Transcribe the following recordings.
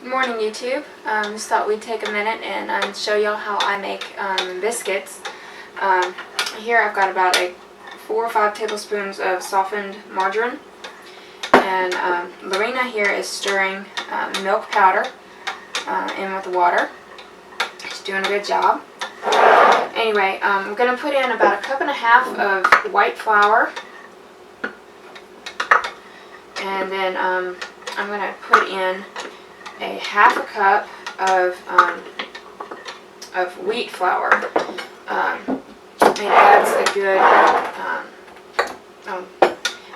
Good morning, YouTube. Just thought we'd take a minute and show y'all how I make biscuits. Here I've got about 4 or 5 tablespoons of softened margarine, and Lorena here is stirring milk powder in with the water. She's doing a good job. Anyway, I'm going to put in about 1.5 cups of white flour, and then I'm going to put in 1/2 cup of wheat flour. It adds a good,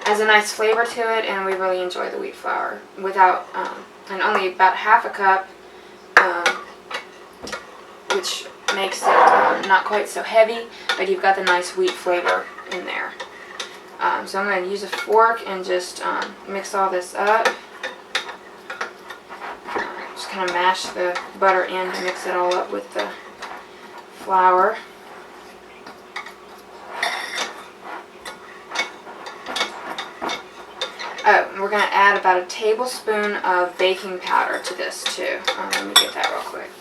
has a nice flavor to it, and we really enjoy the wheat flour. Without, and only about 1/2 cup, which makes it not quite so heavy, but you've got the nice wheat flavor in there. So I'm going to use a fork and just mix all this up. Just kind of mash the butter in to mix it all up with the flour. Oh, we're going to add about 1 tablespoon of baking powder to this too. Let me get that real quick.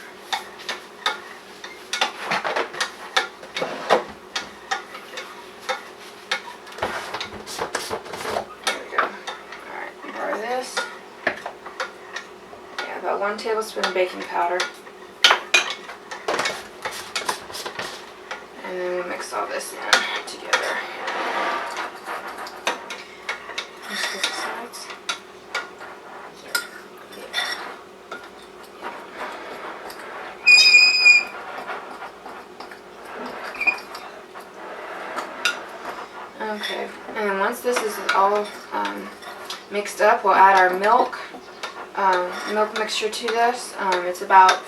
There we go. Alright, pour this. About 1 tablespoon of baking powder, and then we'll mix all this in together. Just flip the sides. Okay, and then once this is all mixed up, we'll add our milk mixture to this. It's about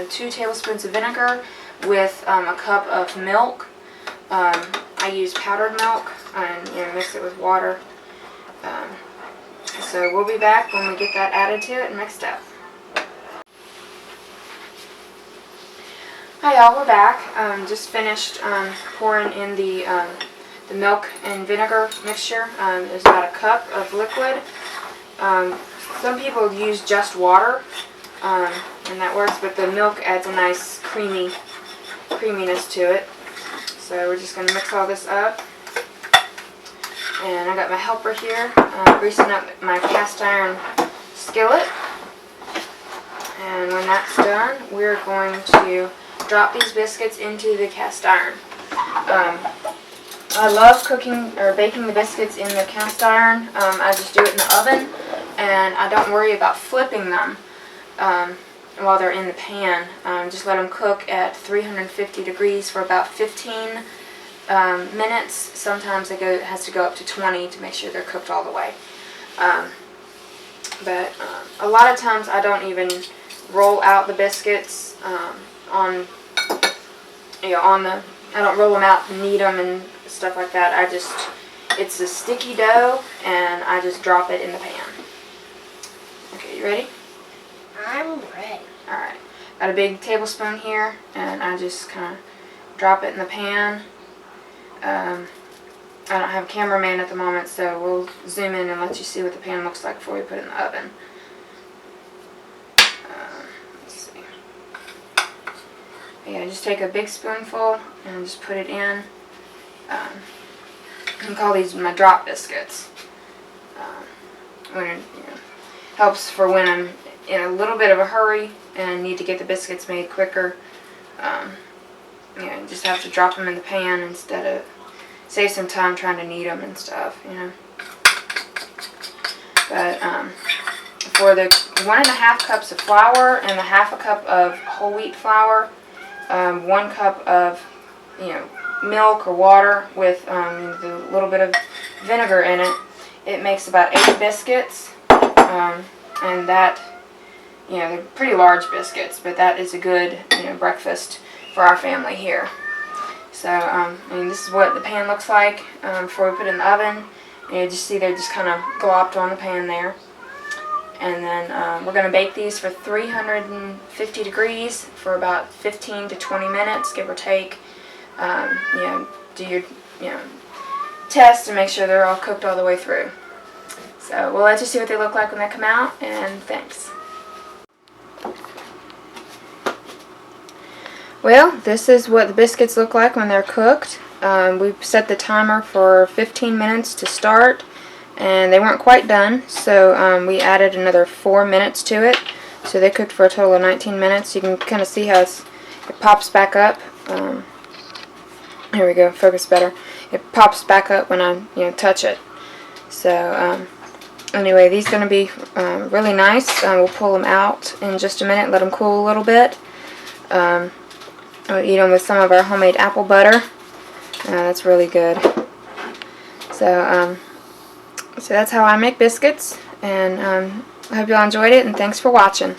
2 tablespoons of vinegar with 1 cup of milk. I use powdered milk and mix it with water. So we'll be back when we get that added to it and mixed up. Hi y'all, we're back. Just finished pouring in the milk and vinegar mixture. There's about 1 cup of liquid. Some people use just water, and that works, but the milk adds a nice creaminess to it. So we're just going to mix all this up. And I got my helper here, greasing up my cast iron skillet. And when that's done, we're going to drop these biscuits into the cast iron. I love cooking or baking the biscuits in the cast iron. I just do it in the oven, and I don't worry about flipping them while they're in the pan. Just let them cook at 350 degrees for about 15 minutes. Sometimes it has to go up to 20 to make sure they're cooked all the way. But a lot of times I don't even roll out the biscuits I don't roll them out and knead them and stuff like that. It's a sticky dough, and I just drop it in the pan. Okay, you ready? I'm ready. Alright, got a big tablespoon here, and I just kind of drop it in the pan. I don't have a cameraman at the moment, so we'll zoom in and let you see what the pan looks like before we put it in the oven. Let's see. Yeah, just take a big spoonful and just put it in. I call these my drop biscuits. Helps for when I'm in a little bit of a hurry and need to get the biscuits made quicker. Just have to drop them in the pan instead of save some time trying to knead them and stuff, But for the 1.5 cups of flour and 1/2 cup of whole wheat flour, 1 cup of milk or water with the little bit of vinegar in it, it makes about 8 biscuits. And that, they're pretty large biscuits, but that is a good, breakfast for our family here. So, this is what the pan looks like before we put it in the oven. You just see they're just kind of glopped on the pan there. And then we're going to bake these for 350 degrees for about 15 to 20 minutes, give or take. Do your, test and make sure they're all cooked all the way through. So we'll let you see what they look like when they come out, and thanks. Well, this is what the biscuits look like when they're cooked. We set the timer for 15 minutes to start, and they weren't quite done, so we added another 4 minutes to it. So they cooked for a total of 19 minutes. You can kind of see how it pops back up. Here we go, focus better. It pops back up when I touch it. So anyway, these are going to be really nice. We'll pull them out in just a minute, let them cool a little bit. We'll eat them with some of our homemade apple butter. That's really good. So so that's how I make biscuits, and I hope you all enjoyed it, and thanks for watching.